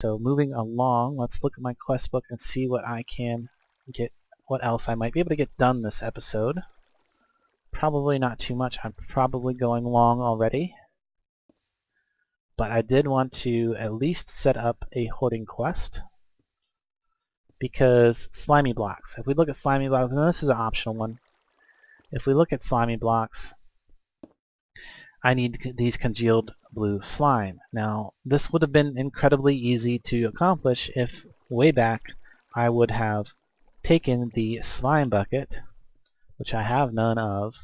So moving along, let's look at my quest book and see what I can get, what else I might be able to get done this episode. Probably not too much. I'm probably going long already. But I did want to at least set up a hoarding quest, because slimy blocks. If we look at slimy blocks, and this is an optional one, if we look at slimy blocks, I need these congealed blue slime. Now, this would have been incredibly easy to accomplish if way back I would have taken the slime bucket, which I have none of,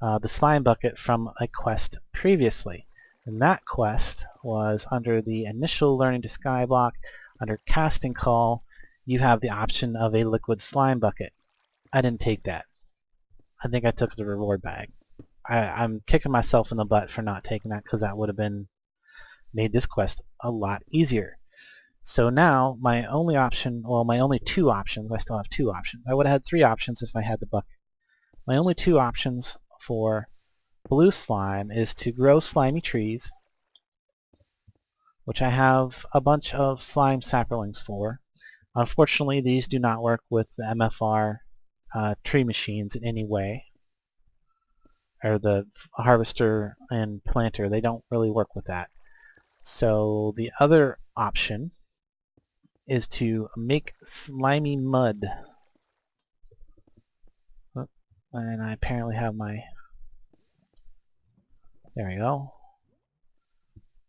the slime bucket from a quest previously. And that quest was under the initial Learning to Sky block, under Casting Call. You have the option of a liquid slime bucket. I didn't take that. I think I took the reward bag. I'm kicking myself in the butt for not taking that, because that would have made this quest a lot easier. So now my only option, well, my only two options, I still have two options. I would have had three options if I had the bucket. My only two options for blue slime is to grow slimy trees, which I have a bunch of slime saplings for. Unfortunately, these do not work with the MFR tree machines in any way, or the harvester and planter. They don't really work with that. So the other option is to make slimy mud. Oh, and I apparently have my... There we go.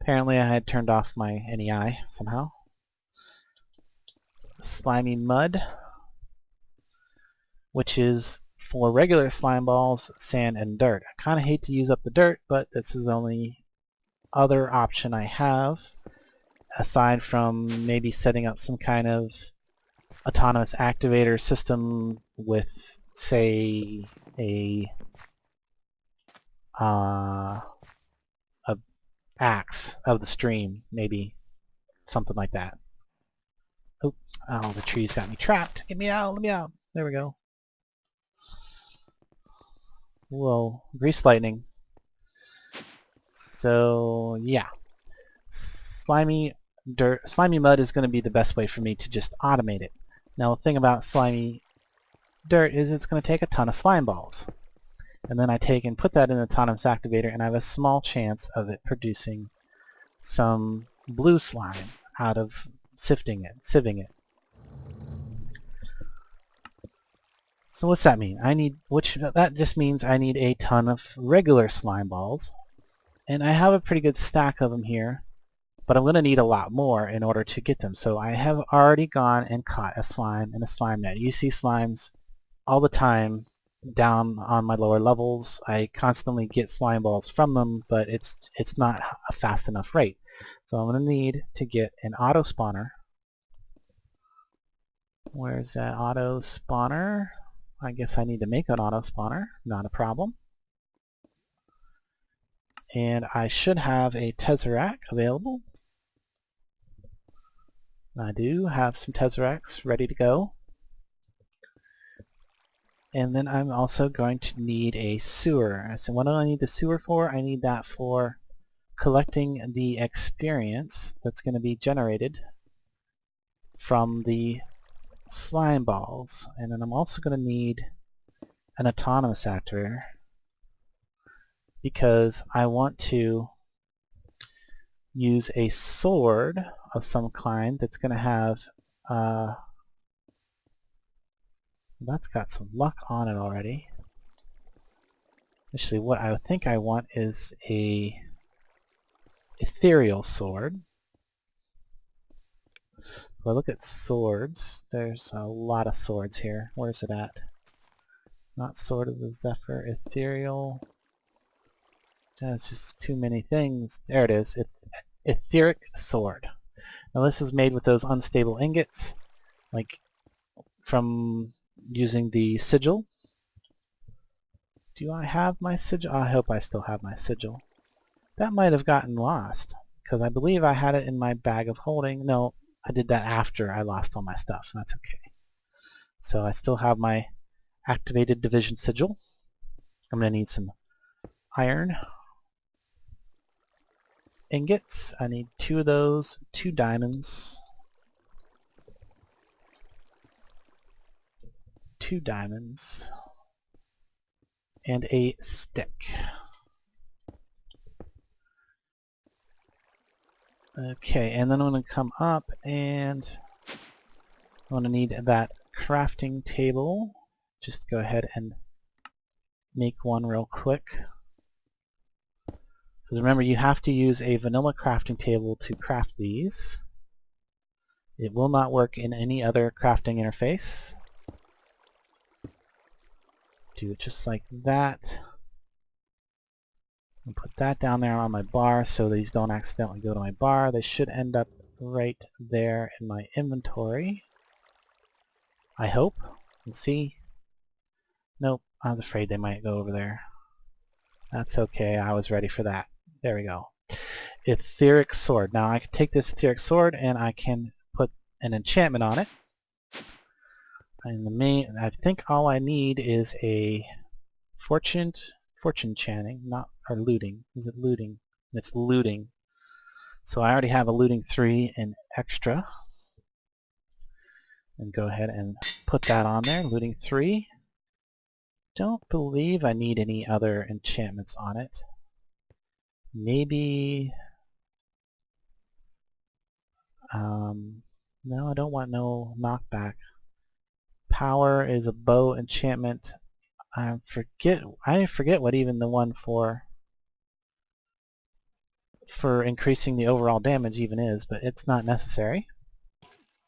Apparently I had turned off my NEI somehow. Slimy mud, which is for regular slime balls, sand, and dirt. I kind of hate to use up the dirt, but this is the only other option I have, aside from maybe setting up some kind of autonomous activator system with, say, a axe of the stream, maybe something like that. Oh, the trees got me trapped. Get me out, let me out. There we go. Whoa, grease lightning. So yeah, slimy mud is going to be the best way for me to just automate it. Now the thing about slimy dirt is it's going to take a ton of slime balls, and then I take and put that in an autonomous activator, and I have a small chance of it producing some blue slime out of sieving it. So what's that mean? That just means I need a ton of regular slime balls, and I have a pretty good stack of them here, but I'm going to need a lot more in order to get them. So I have already gone and caught a slime in a slime net. You see slimes all the time down on my lower levels. I constantly get slime balls from them, but it's not a fast enough rate. So I'm going to need to get an Autospawner. Where's that Autospawner? I guess I need to make an Autospawner, not a problem. And I should have a Tesseract available. I do have some Tesseracts ready to go. And then I'm also going to need a sewer. So what do I need the sewer for? I need that for collecting the experience that's going to be generated from the slime balls. And then I'm also going to need an autonomous activator, because I want to use a sword of some kind that's going to have that's got some luck on it already. Actually, what I think I want is a ethereal sword. So I look at swords. There's a lot of swords here. Where's it at? Not Sword of the Zephyr, ethereal. That's just too many things. There it is. Etheric sword. Now this is made with those unstable ingots, like from using the sigil. Do I have my sigil? I hope I still have my sigil. That might have gotten lost, because I believe I had it in my bag of holding. No, I did that after I lost all my stuff. That's okay. So I still have my activated division sigil. I'm going to need some iron. ingots. I need 2 of those, 2 diamonds, 2 diamonds, and a stick. Okay, and then I'm going to come up and I'm going to need that crafting table. Just go ahead and make one real quick. Because remember, you have to use a vanilla crafting table to craft these. It will not work in any other crafting interface. Do it just like that. And put that down there on my bar so these don't accidentally go to my bar. They should end up right there in my inventory. I hope. We'll see. Nope, I was afraid they might go over there. That's okay, I was ready for that. There we go. Etheric sword. Now I can take this etheric sword and I can put an enchantment on it. And I think all I need is a fortune chanting, not or looting. Is it looting? It's looting. So I already have a looting 3 in extra. And go ahead and put that on there. Looting 3. Don't believe I need any other enchantments on it. Maybe no, I don't want no knockback. Power is a bow enchantment. I forget what even the one for increasing the overall damage even is, but it's not necessary.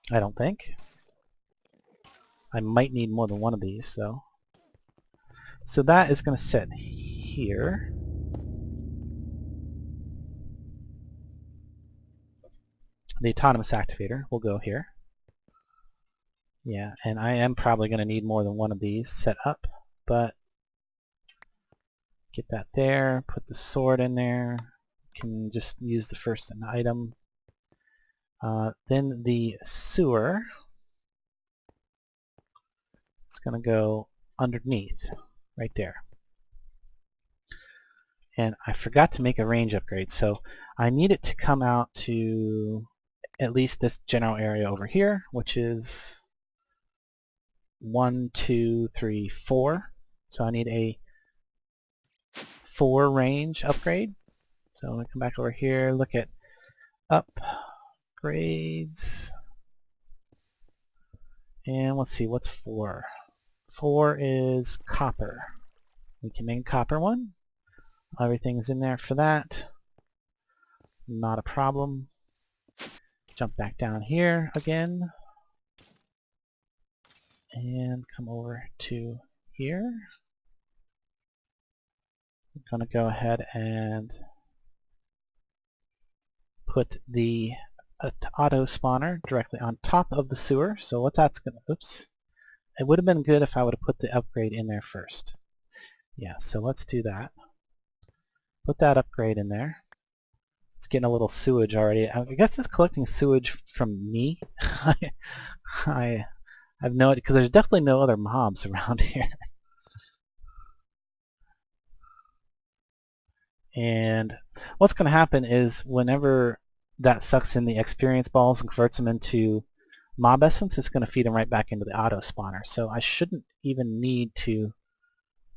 I don't think. I might need more than one of these though. So that is going to sit here. The autonomous activator will go here. Yeah, and I am probably going to need more than one of these set up, but get that there, put the sword in there, can just use the first item. Then the sewer is going to go underneath, right there. And I forgot to make a range upgrade, so I need it to come out to at least this general area over here, which is 1, 2, 3, 4. So I need a 4 range upgrade. So I'm going to come back over here, look at upgrades, and let's see, what's 4? 4 is copper. We can make a copper one. Everything's in there for that. Not a problem. Jump back down here again. And come over to here. I'm going to go ahead and put the Autospawner directly on top of the sewer. So what that's going to, oops. It would have been good if I would have put the upgrade in there first. Yeah, so let's do that. Put that upgrade in there. It's getting a little sewage already. I guess it's collecting sewage from me. I have no idea, because there's definitely no other mobs around here. And what's going to happen is whenever that sucks in the experience balls and converts them into mob essence, it's going to feed them right back into the auto spawner. So I shouldn't even need to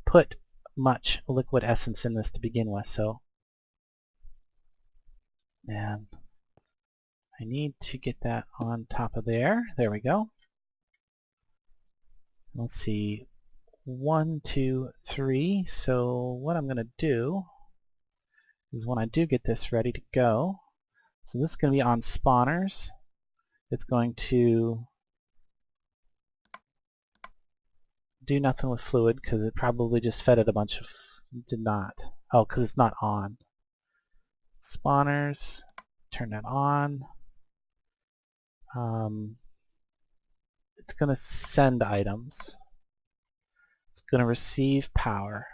put much liquid essence in this to begin with. So, and I need to get that on top of there. There we go. Let's see, 1, 2, 3. So what I'm going to do is when I do get this ready to go, so this is going to be on spawners. It's going to do nothing with fluid because it probably just fed it a bunch of, did not. Oh, because it's not on. Spawners, turn that on. It's going to send items. It's going to receive power.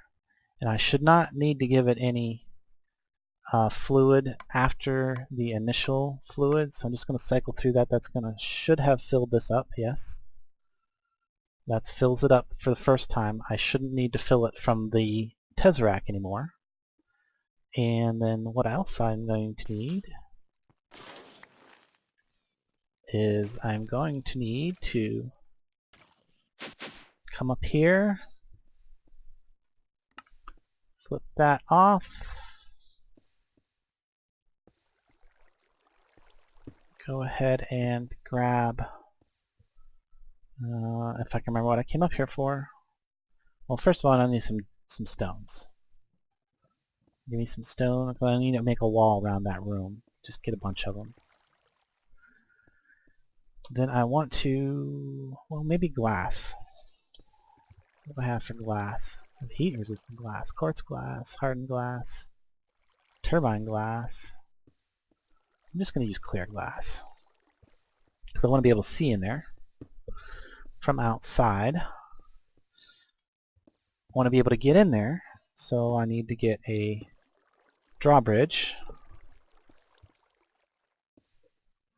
And I should not need to give it any fluid after the initial fluid, so I'm just going to cycle through that. That's going to should have filled this up, yes. That fills it up for the first time. I shouldn't need to fill it from the Tesseract anymore. And then what else I'm going to need is I'm going to need to come up here, flip that off, go ahead and grab, if I can remember what I came up here for. Well, first of all, I need some stones. Give me some stone. I need to make a wall around that room. Just get a bunch of them. Then I want to, well, maybe glass. What do I have for glass? I have heat-resistant glass, quartz glass, hardened glass, turbine glass. I'm just going to use clear glass because I want to be able to see in there from outside. I want to be able to get in there, so I need to get a drawbridge.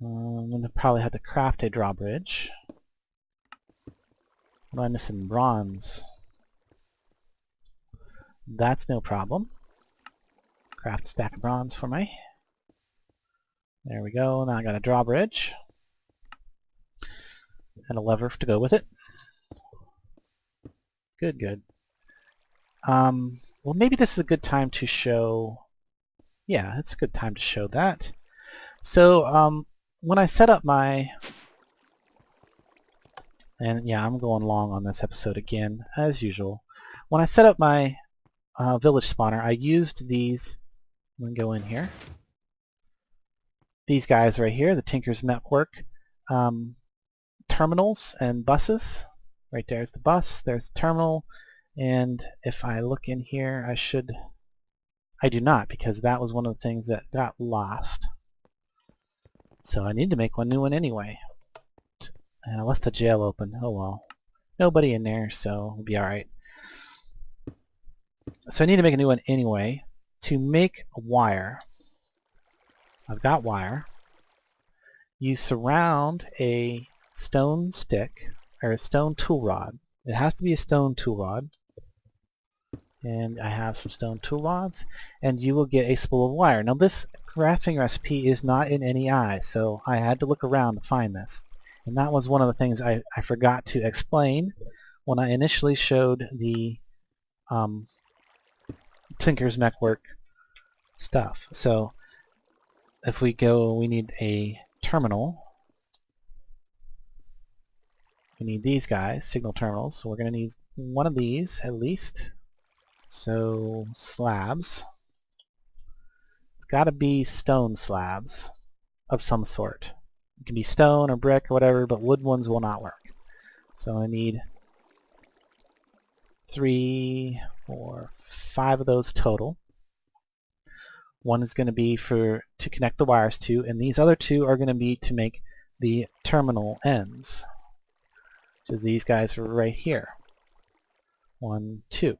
I'm going to probably have to craft a drawbridge. What am I missing? Bronze. That's no problem. Craft a stack of bronze for me. There we go. Now I got a drawbridge and a lever to go with it. Good, good. Well, maybe this is a good time to show. Yeah, it's a good time to show that. So when I set up my, and yeah, I'm going long on this episode again as usual. When I set up my village spawner, I used these. I'm going to go in here. These guys right here, the Tinker's Network terminals and buses. Right there's the bus, there's the terminal, and if I look in here, I do not, because that was one of the things that got lost. So I need to make one new one anyway. And I left the jail open. Oh well. Nobody in there, so it'll be alright. So I need to make a new one anyway. To make a wire, I've got wire. You surround a stone stick, or a stone tool rod. It has to be a stone tool rod. And I have some stone tool rods, and you will get a spool of wire. Now this crafting recipe is not in any eye, so I had to look around to find this. And that was one of the things I forgot to explain when I initially showed the Tinker's Network stuff. So if we go, we need a terminal. We need these guys, signal terminals, so we're going to need one of these at least. So slabs. It's got to be stone slabs of some sort. It can be stone or brick or whatever, but wood ones will not work. So I need 3, 4, 5 of those total. One is going to be to connect the wires to, and these other 2 are going to be to make the terminal ends, which is these guys right here. 1, 2.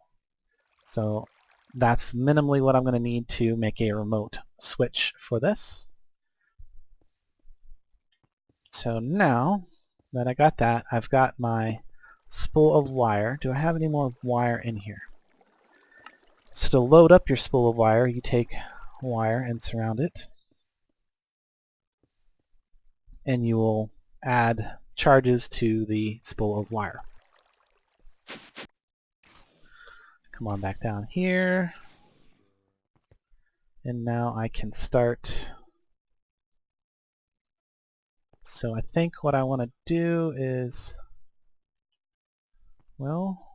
So that's minimally what I'm going to need to make a remote switch for this. So now that I got that, I've got my spool of wire. Do I have any more wire in here? So to load up your spool of wire, you take wire and surround it, and you will add charges to the spool of wire. Come on back down here, and now I can start. So I think what I want to do is, well,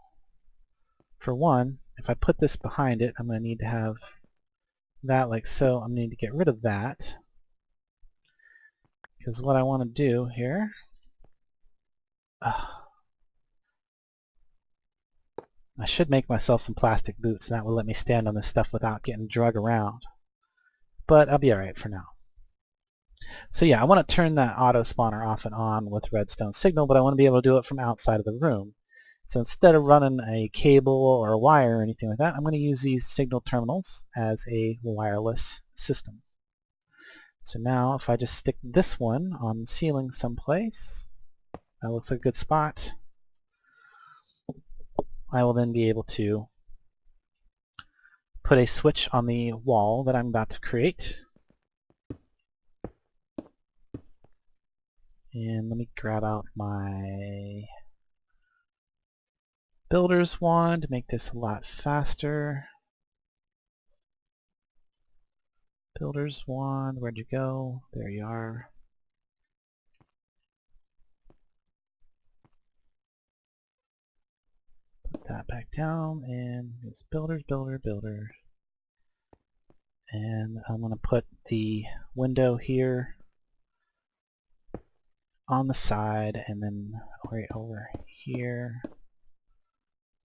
for one, if I put this behind it, I'm going to need to have that like so. I'm going to need to get rid of that, because what I want to do here, I should make myself some plastic boots, and that will let me stand on this stuff without getting drug around. But I'll be alright for now. So yeah, I want to turn that auto spawner off and on with redstone signal, but I want to be able to do it from outside of the room. So instead of running a cable or a wire or anything like that, I'm going to use these signal terminals as a wireless system. So now if I just stick this one on the ceiling someplace, that looks like a good spot, I will then be able to put a switch on the wall that I'm about to create. And let me grab out my builder's wand to make this a lot faster. Builder's wand, where'd you go? There you are. Put that back down, and it's builder. And I'm going to put the window here on the side, and then right over here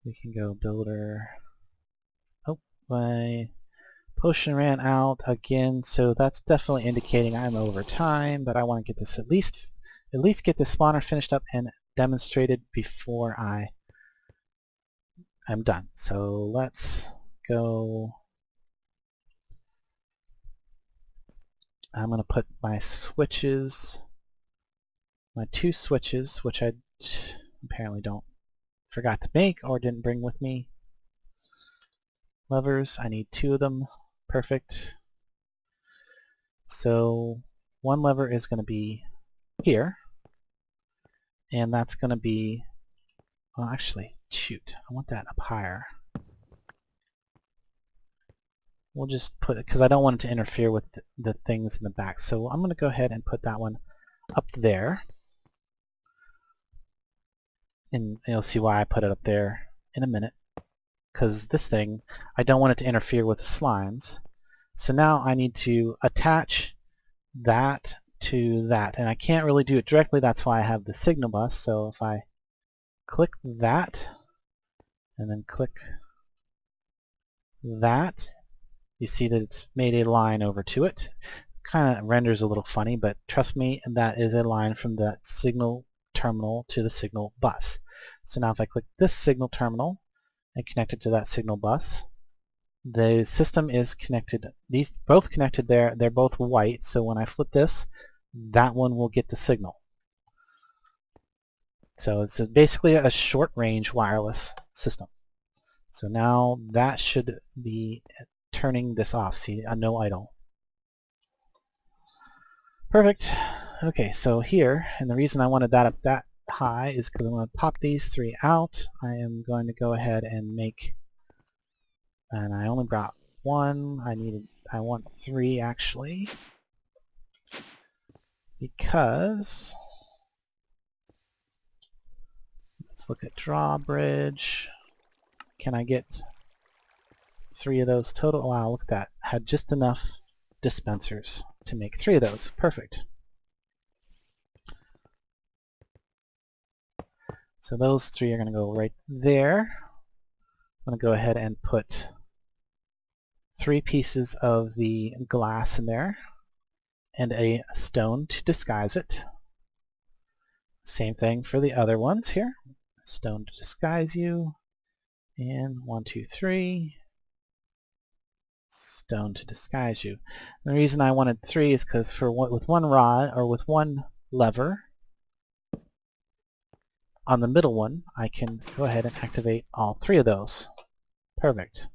we can go builder. Oh, my potion ran out again, so that's definitely indicating I'm over time, but I want to get this at least get the spawner finished up and demonstrated before I'm done. So let's go. I'm going to put my switches, my 2 switches, which I apparently forgot to make or didn't bring with me. Levers, I need 2 of them. Perfect. So one lever is going to be here, and that's going to be, well, actually, shoot, I want that up higher. We'll just put it, because I don't want it to interfere with the things in the back. So I'm going to go ahead and put that one up there. And you'll see why I put it up there in a minute. Because this thing, I don't want it to interfere with the slimes. So now I need to attach that to that. And I can't really do it directly, that's why I have the signal bus. So if I click that, and then click that, you see that it's made a line over to it. Kind of renders a little funny, but trust me, that is a line from the signal terminal to the signal bus. So now if I click this signal terminal and connect it to that signal bus, the system is connected, these both connected there, they're both white, so when I flip this, that one will get the signal. So it's basically a short-range wireless system. So now that should be turning this off. See, a no idle. Perfect. Okay, so here, and the reason I wanted that up that high is because I'm going to pop these 3 out. I am going to go ahead and make, and I only brought 1. I want 3 actually, because let's look at drawbridge. Can I get 3 of those total? Wow, look at that. Had just enough dispensers to make 3 of those. Perfect. So those 3 are going to go right there. I'm going to go ahead and put 3 pieces of the glass in there and a stone to disguise it. Same thing for the other ones here. Stone to disguise you. And 1, 2, 3. Stone to disguise you. And the reason I wanted 3 is because with 1 rod or with 1 lever on the middle one, I can go ahead and activate all 3 of those. Perfect.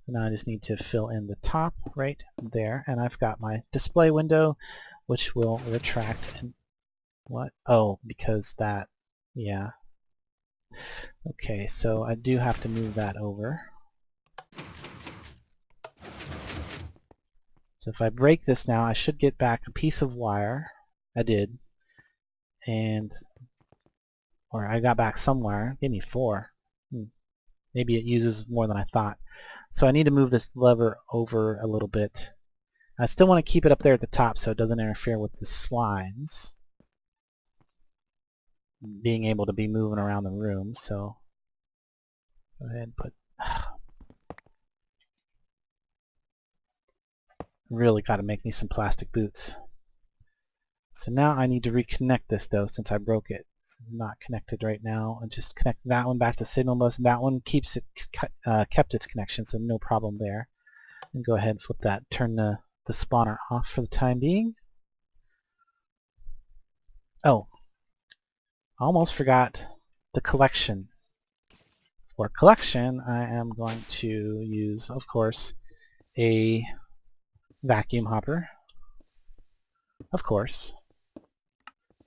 So now I just need to fill in the top right there, and I've got my display window, which will retract. And what? Oh, because that, yeah. Okay, so I do have to move that over. So if I break this now, I should get back a piece of wire. I did. Or I got back some wire. Give me 4. Maybe it uses more than I thought. So I need to move this lever over a little bit. I still want to keep it up there at the top so it doesn't interfere with the slimes being able to be moving around the room. So go ahead and put... Really got to make me some plastic boots. So now I need to reconnect this though, since I broke it. It's not connected right now. And just connect that one back to signal bus. And that one keeps it kept its connection, so no problem there. And go ahead and flip that. Turn the spawner off for the time being. Oh, I almost forgot the collection For collection, I am going to use, of course, a vacuum hopper. Of course.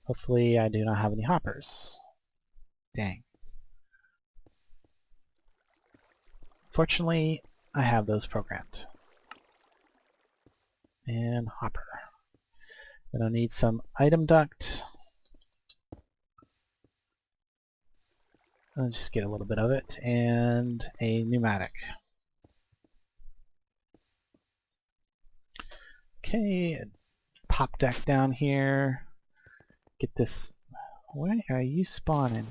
Hopefully I do not have any hoppers. Dang. Fortunately, I have those programmed. And hopper. Then I'll need some item duct. I'll just get a little bit of it. And a pneumatic. Okay, pop deck down here. Get this. Where are you spawning?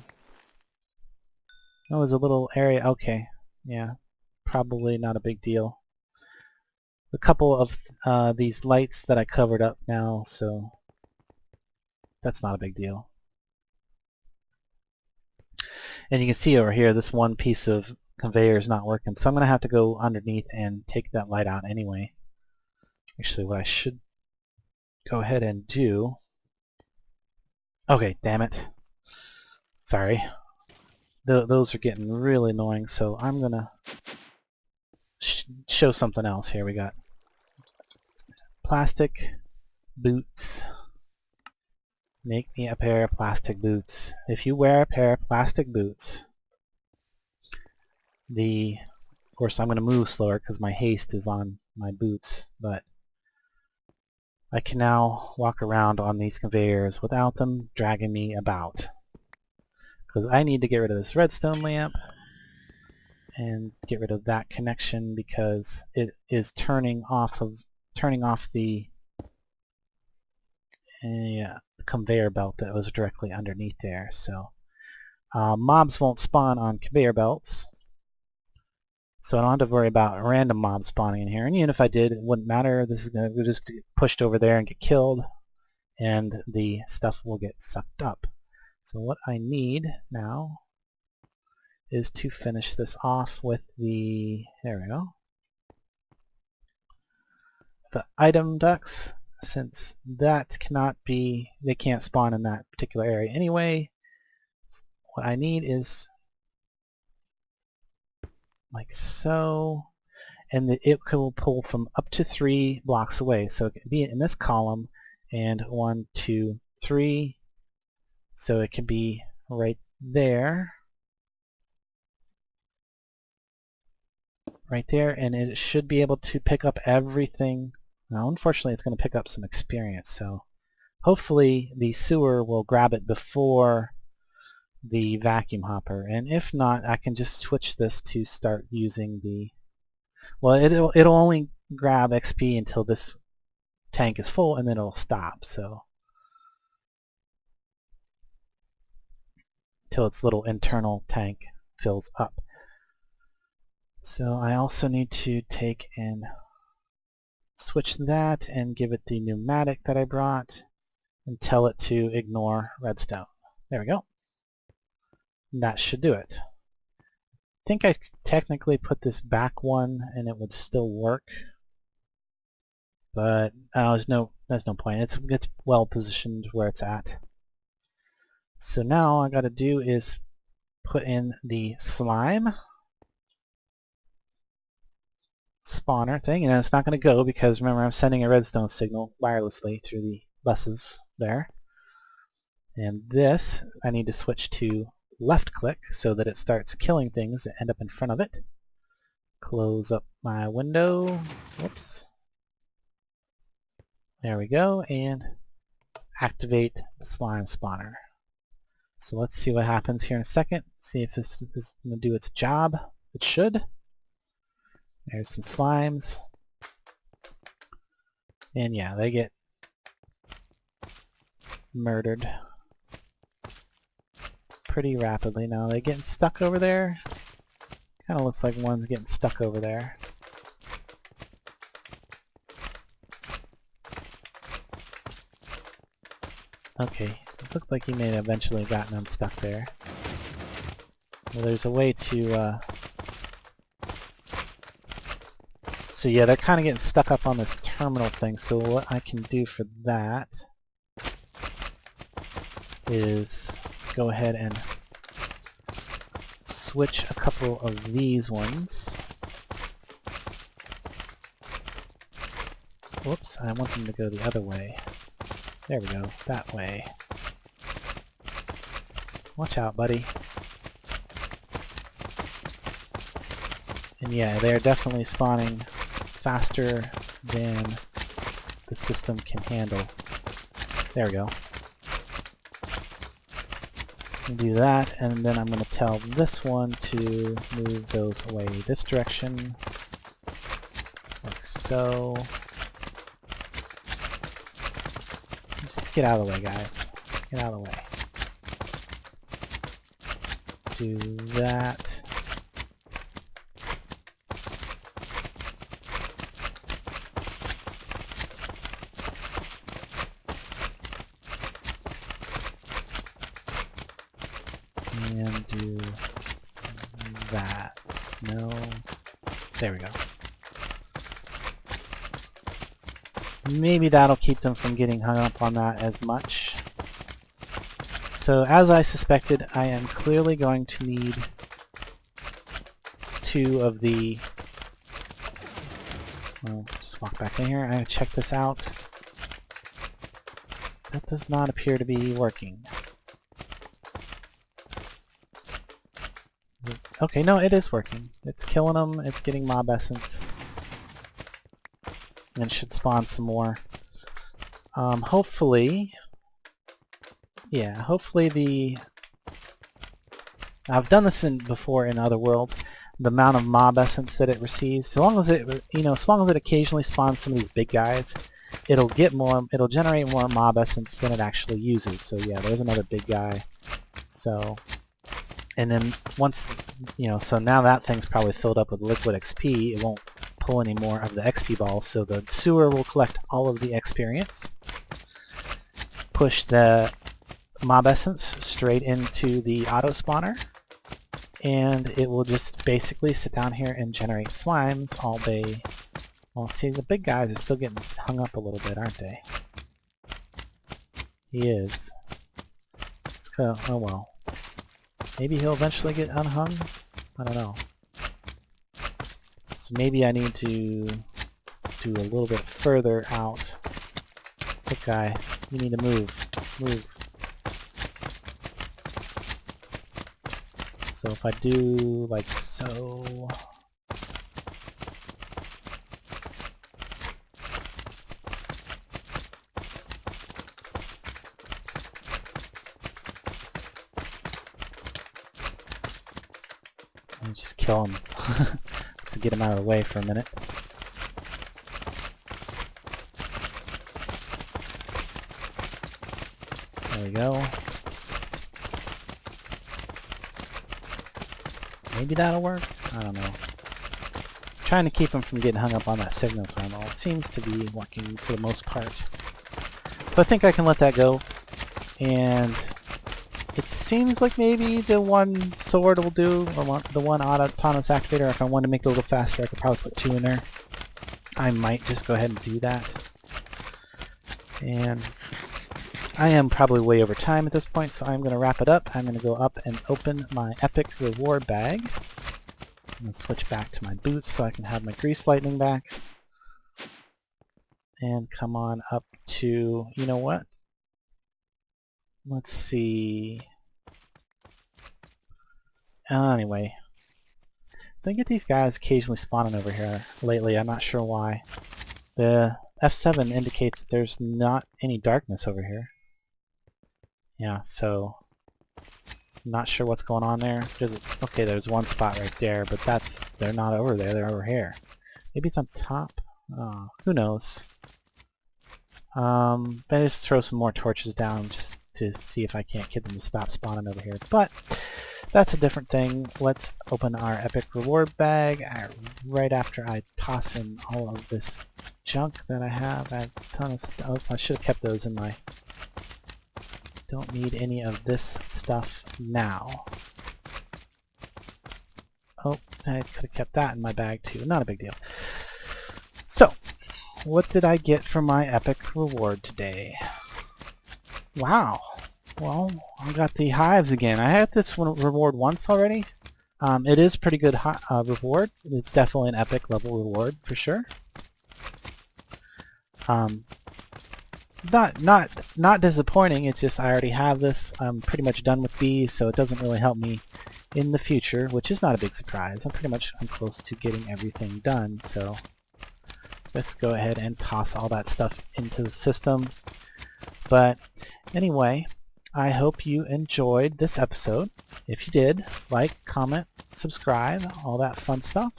Oh, there's a little area. Okay, yeah, probably not a big deal. A couple of these lights that I covered up now, so that's not a big deal. And you can see over here, this one piece of conveyor is not working, so I'm going to have to go underneath and take that light out anyway. Actually, what I should go ahead and do... Okay, damn it. Sorry. Those are getting really annoying, so I'm going to show something else here. We got plastic boots. Make me a pair of plastic boots. If you wear a pair of plastic boots, of course I'm going to move slower because my haste is on my boots, but I can now walk around on these conveyors without them dragging me about. Because I need to get rid of this redstone lamp and get rid of that connection because it is turning off the conveyor belt that was directly underneath there. So mobs won't spawn on conveyor belts, so I don't have to worry about random mobs spawning in here. And even if I did, it wouldn't matter. This is going to just get pushed over there and get killed, and the stuff will get sucked up. So what I need now is to finish this off with the, there we go, the item ducts. Since that cannot be, they can't spawn in that particular area anyway, what I need is like so, and it will pull from up to 3 blocks away. So it can be in this column, and 1, 2, 3, so it can be right there, and it should be able to pick up everything. Now unfortunately it's going to pick up some experience, so hopefully the sewer will grab it before the vacuum hopper, and if not I can just switch this to start using the, well, it'll only grab XP until this tank is full and then it'll stop, so until its little internal tank fills up. So I also need to take and switch that and give it the pneumatic that I brought and tell it to ignore redstone. There we go. And that should do it. I think I technically put this back one and it would still work, but there's no point. It's well positioned where it's at. So now all I got to do is put in the slime spawner thing, and it's not going to go because remember I'm sending a redstone signal wirelessly through the buses there. And this I need to switch to left click so that it starts killing things that end up in front of it. Close up my window. Whoops. There we go, and activate the slime spawner. So let's see what happens here in a second. See if this is going to do its job. It should. There's some slimes. And yeah, they get murdered pretty rapidly. Now they getting stuck over there. Kind of looks like one's getting stuck over there. Okay, it looked like he may have eventually gotten unstuck there. Well, there's a way to so yeah, they're kind of getting stuck up on this terminal thing, so what I can do for that is go ahead and switch a couple of these ones. Whoops, I want them to go the other way. There we go, that way. Watch out, buddy. And yeah, they're definitely spawning faster than the system can handle. There we go. We'll do that, and then I'm going to tell this one to move those away this direction, like so. Just get out of the way, guys. Get out of the way. Do that. And do that. No. There we go. Maybe that'll keep them from getting hung up on that as much. So as I suspected, I am clearly going to need 2 of the... Well, just walk back in here. I'm going to check this out. That does not appear to be working. Okay, no, it is working. It's killing them, it's getting mob essence. And it should spawn some more. Hopefully... Yeah, hopefully the... I've done this before in other worlds. The amount of mob essence that it receives, so long as it, as long as it occasionally spawns some of these big guys, it'll generate more mob essence than it actually uses. So yeah, there's another big guy. So... And then once, so now that thing's probably filled up with liquid XP, it won't pull any more of the XP balls, so the sewer will collect all of the experience, push the mob essence straight into the Autospawner, and it will just basically sit down here and generate slimes all day. Well, see, the big guys are still getting hung up a little bit, aren't they? He is. So, oh well. Maybe he'll eventually get unhung? I don't know. So maybe I need to do a little bit further out. Big guy, you need to move. Move. So if I do like so... And just kill him to get him out of the way for a minute. There we go. Maybe that'll work? I don't know. Trying to keep him from getting hung up on that signal thermal. It seems to be working for the most part. So I think I can let that go. And it seems like maybe the one sword will do, or the one autonomous activator. If I want to make it a little faster, I could probably put 2 in there. I might just go ahead and do that. And I am probably way over time at this point, so I'm going to wrap it up. I'm going to go up and open my epic reward bag. I'm going to switch back to my boots so I can have my grease lightning back. And come on up to, you know what? Let's see. Anyway, I get these guys occasionally spawning over here lately. I'm not sure why. The F7 indicates that there's not any darkness over here. Yeah, so I'm not sure what's going on there. Okay, there's one spot right there, but they're not over there. They're over here. Maybe it's on top. Oh, who knows? But I just throw some more torches down just to see if I can't get them to stop spawning over here. But that's a different thing. Let's open our epic reward bag right after I toss in all of this junk that I have. I have a ton of stuff. I should have kept those in my... Don't need any of this stuff now. Oh, I could have kept that in my bag too. Not a big deal. So, what did I get for my epic reward today? Wow. Well, I got the hives again. I had this one reward once already. It is pretty good reward. It's definitely an epic level reward for sure. Not disappointing. It's just I already have this. I'm pretty much done with bees, so it doesn't really help me in the future, which is not a big surprise. I'm close to getting everything done, so let's go ahead and toss all that stuff into the system. But anyway, I hope you enjoyed this episode. If you did, like, comment, subscribe, all that fun stuff.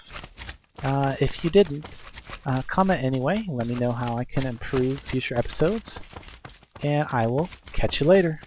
If you didn't, comment anyway. Let me know how I can improve future episodes. And I will catch you later.